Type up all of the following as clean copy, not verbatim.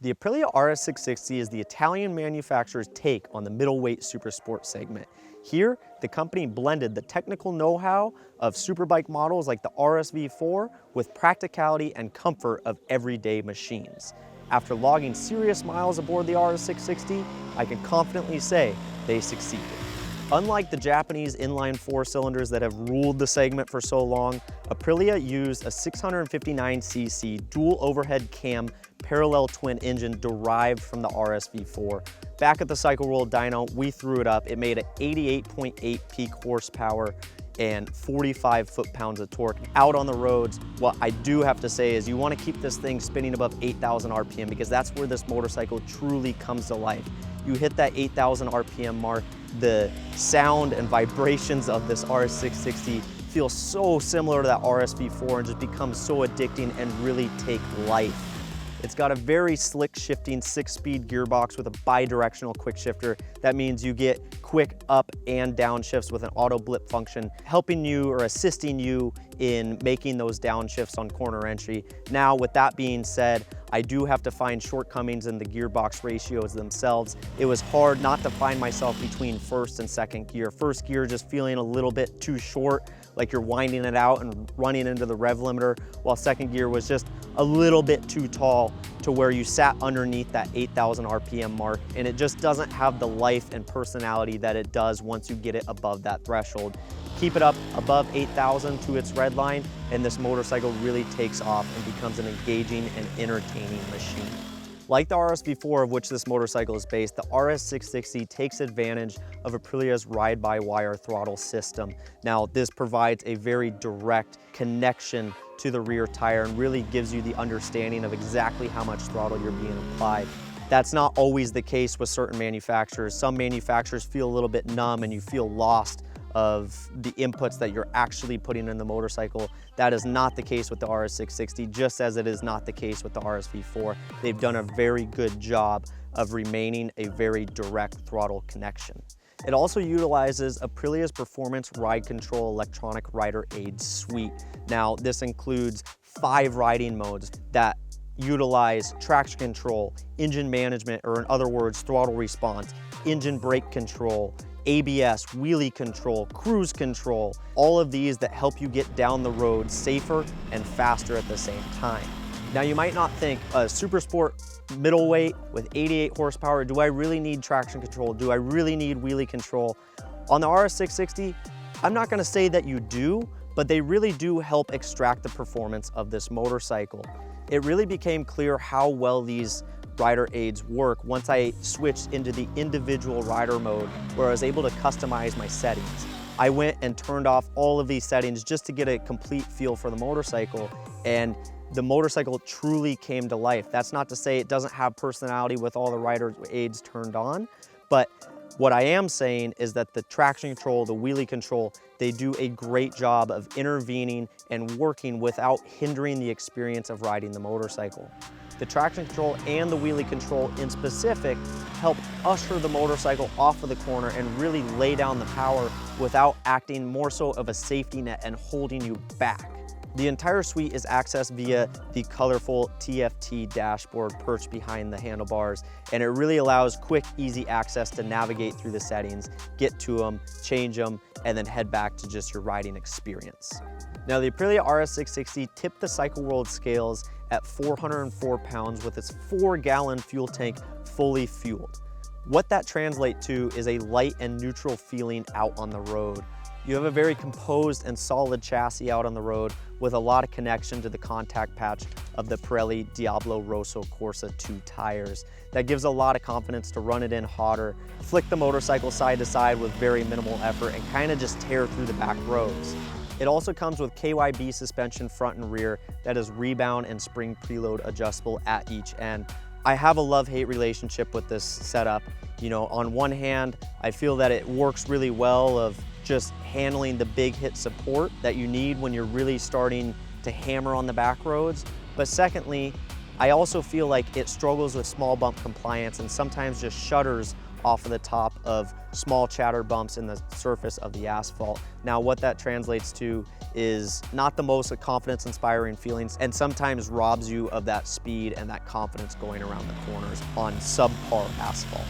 The Aprilia RS660 is the Italian manufacturer's take on the middleweight supersport segment. Here, the company blended the technical know-how of superbike models like the RSV4 with practicality and comfort of everyday machines. After logging serious miles aboard the RS660, I can confidently say they succeeded. Unlike the Japanese inline-four cylinders that have ruled the segment for so long, Aprilia used a 659cc dual overhead cam parallel twin engine derived from the RSV4. Back at the Cycle World dyno, we threw it up. It made an 88.8 peak horsepower and 45 foot-pounds of torque. Out on the roads, what I do have to say is you want to keep this thing spinning above 8,000 RPM because that's where this motorcycle truly comes to life. You hit that 8,000 RPM mark, the sound and vibrations of this RS660 feel so similar to that RSV4 and just become so addicting and really take life. It's got a very slick shifting 6-speed gearbox with a bi-directional quick shifter. That means you get quick up and down shifts with an auto blip function, helping you or assisting you in making those downshifts on corner entry. Now, with that being said, I do have to find shortcomings in the gearbox ratios themselves. It was hard not to find myself between first and second gear. First gear just feeling a little bit too short, like you're winding it out and running into the rev limiter, while second gear was just a little bit too tall to where you sat underneath that 8,000 RPM mark, and it just doesn't have the life and personality that it does once you get it above that threshold. Keep it up above 8,000 to its red line, and this motorcycle really takes off and becomes an engaging and entertaining machine. Like the RSV4, of which this motorcycle is based, the RS660 takes advantage of Aprilia's ride-by-wire throttle system. Now, this provides a very direct connection to the rear tire and really gives you the understanding of exactly how much throttle you're being applied. That's not always the case with certain manufacturers. Some manufacturers feel a little bit numb and you feel lost of the inputs that you're actually putting in the motorcycle. That is not the case with the RS660, just as it is not the case with the RSV4. They've done a very good job of remaining a very direct throttle connection. It also utilizes Aprilia's Performance Ride Control Electronic Rider Aid Suite. Now, this includes 5 riding modes that utilize traction control, engine management, or in other words, throttle response, engine brake control, ABS, wheelie control, cruise control, all of these that help you get down the road safer and faster at the same time. Now, you might not think a super sport middleweight with 88 horsepower, do I really need traction control? Do I really need wheelie control? On the RS660, I'm not gonna say that you do, but they really do help extract the performance of this motorcycle. It really became clear how well these rider aids work once I switched into the individual rider mode where I was able to customize my settings. I went and turned off all of these settings just to get a complete feel for the motorcycle, and the motorcycle truly came to life. That's not to say it doesn't have personality with all the rider aids turned on, but what I am saying is that the traction control, the wheelie control, they do a great job of intervening and working without hindering the experience of riding the motorcycle. The traction control and the wheelie control in specific help usher the motorcycle off of the corner and really lay down the power without acting more so of a safety net and holding you back. The entire suite is accessed via the colorful TFT dashboard perched behind the handlebars, and it really allows quick, easy access to navigate through the settings, get to them, change them, and then head back to just your riding experience. Now, the Aprilia RS660 tipped the Cycle World scales at 404 pounds with its 4-gallon fuel tank fully fueled. What that translates to is a light and neutral feeling out on the road. You have a very composed and solid chassis out on the road with a lot of connection to the contact patch of the Pirelli Diablo Rosso Corsa 2 tires. That gives a lot of confidence to run it in hotter, flick the motorcycle side to side with very minimal effort, and kind of just tear through the back roads. It also comes with KYB suspension front and rear that is rebound and spring preload adjustable at each end. I have a love-hate relationship with this setup. You know, on one hand, I feel that it works really well of just handling the big hit support that you need when you're really starting to hammer on the back roads. But secondly, I also feel like it struggles with small bump compliance and sometimes just shudders off of the top of small chatter bumps in the surface of the asphalt. Now what that translates to is not the most confidence inspiring feelings and sometimes robs you of that speed and that confidence going around the corners on subpar asphalt.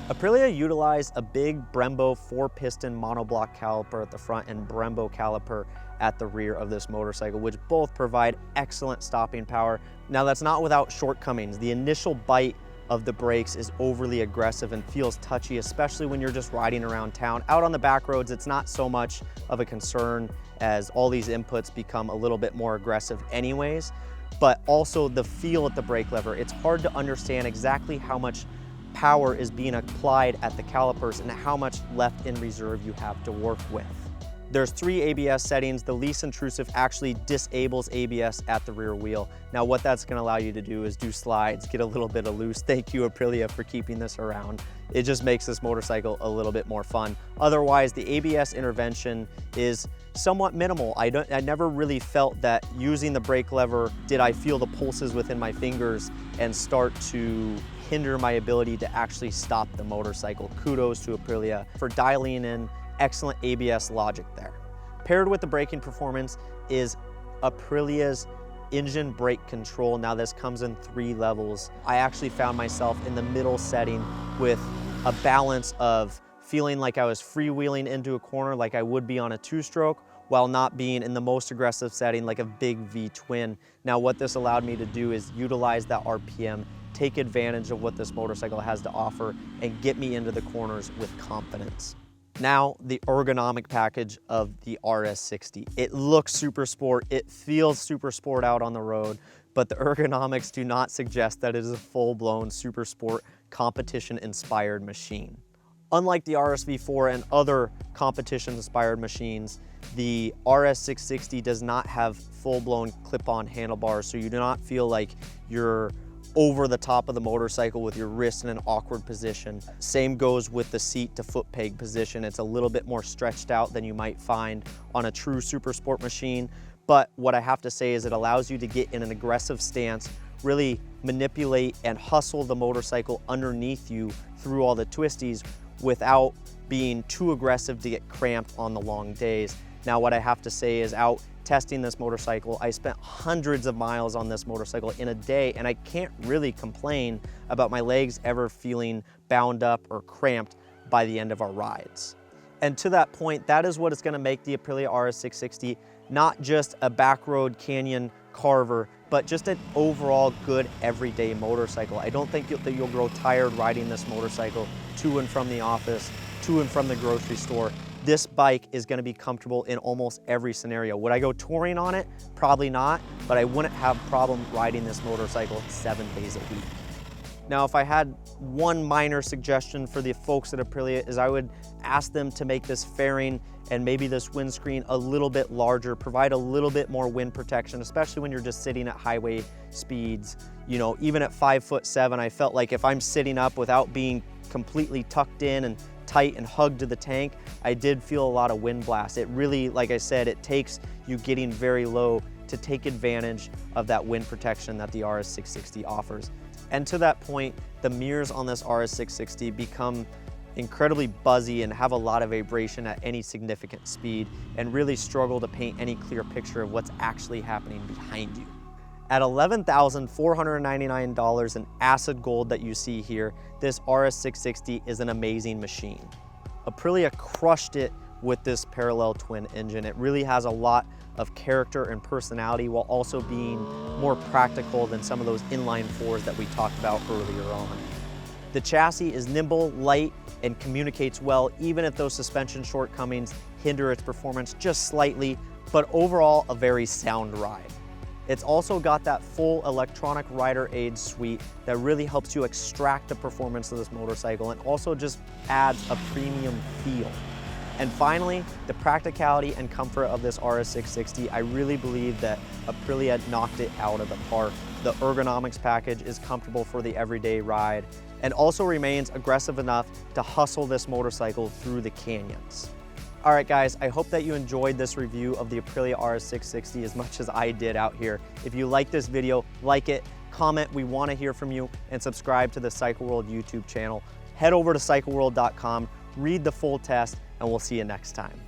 Aprilia utilized a big Brembo 4-piston monoblock caliper at the front and Brembo caliper at the rear of this motorcycle, which both provide excellent stopping power. Now that's not without shortcomings. The initial bite of the brakes is overly aggressive and feels touchy, especially when you're just riding around town. Out on the back roads, it's not so much of a concern as all these inputs become a little bit more aggressive anyways, but also the feel at the brake lever. It's hard to understand exactly how much power is being applied at the calipers and how much left in reserve you have to work with. There's 3 ABS settings. The least intrusive actually disables ABS at the rear wheel. Now what that's gonna allow you to do is do slides, get a little bit of loose. Thank you, Aprilia, for keeping this around. It just makes this motorcycle a little bit more fun. Otherwise, the ABS intervention is somewhat minimal. I never really felt that using the brake lever, did I feel the pulses within my fingers and start to hinder my ability to actually stop the motorcycle. Kudos to Aprilia for dialing in excellent ABS logic there. Paired with the braking performance is Aprilia's engine brake control. Now this comes in 3 levels. I actually found myself in the middle setting with a balance of feeling like I was freewheeling into a corner like I would be on a 2-stroke while not being in the most aggressive setting like a big V-twin. Now what this allowed me to do is utilize that RPM, take advantage of what this motorcycle has to offer and get me into the corners with confidence. Now, the ergonomic package of the RS60. It looks super sport, it feels super sport out on the road, but the ergonomics do not suggest that it is a full-blown super sport competition-inspired machine. Unlike the RSV4 and other competition-inspired machines, the RS660 does not have full-blown clip-on handlebars, so you do not feel like you're over the top of the motorcycle with your wrist in an awkward position. Same goes with the seat to foot peg position. It's a little bit more stretched out than you might find on a true super sport machine. But what I have to say is it allows you to get in an aggressive stance, really manipulate and hustle the motorcycle underneath you through all the twisties without being too aggressive to get cramped on the long days. Now what I have to say is out testing this motorcycle, I spent hundreds of miles on this motorcycle in a day and I can't really complain about my legs ever feeling bound up or cramped by the end of our rides. And to that point, that is what is going to make the Aprilia RS660 not just a backroad canyon carver, but just an overall good everyday motorcycle. I don't think that you'll grow tired riding this motorcycle to and from the office, to and from the grocery store. This bike is going to be comfortable in almost every scenario. Would I go touring on it? Probably not, but I wouldn't have a problem riding this motorcycle 7 days a week. Now, if I had one minor suggestion for the folks at Aprilia is I would ask them to make this fairing and maybe this windscreen a little bit larger, provide a little bit more wind protection, especially when you're just sitting at highway speeds. You know, even at 5'7", I felt like if I'm sitting up without being completely tucked in and tight and hugged to the tank, I did feel a lot of wind blast. It really, like I said, it takes you getting very low to take advantage of that wind protection that the RS660 offers. And to that point, the mirrors on this RS660 become incredibly buzzy and have a lot of vibration at any significant speed and really struggle to paint any clear picture of what's actually happening behind you. At $11,499 in acid gold that you see here, this RS660 is an amazing machine. Aprilia crushed it with this parallel twin engine. It really has a lot of character and personality while also being more practical than some of those inline-fours that we talked about earlier on. The chassis is nimble, light, and communicates well, even if those suspension shortcomings hinder its performance just slightly, but overall a very sound ride. It's also got that full electronic rider aid suite that really helps you extract the performance of this motorcycle and also just adds a premium feel. And finally, the practicality and comfort of this RS660, I really believe that Aprilia knocked it out of the park. The ergonomics package is comfortable for the everyday ride and also remains aggressive enough to hustle this motorcycle through the canyons. All right, guys, I hope that you enjoyed this review of the Aprilia RS660 as much as I did out here. If you like this video, like it, comment, we want to hear from you, and subscribe to the Cycle World YouTube channel. Head over to cycleworld.com, read the full test, and we'll see you next time.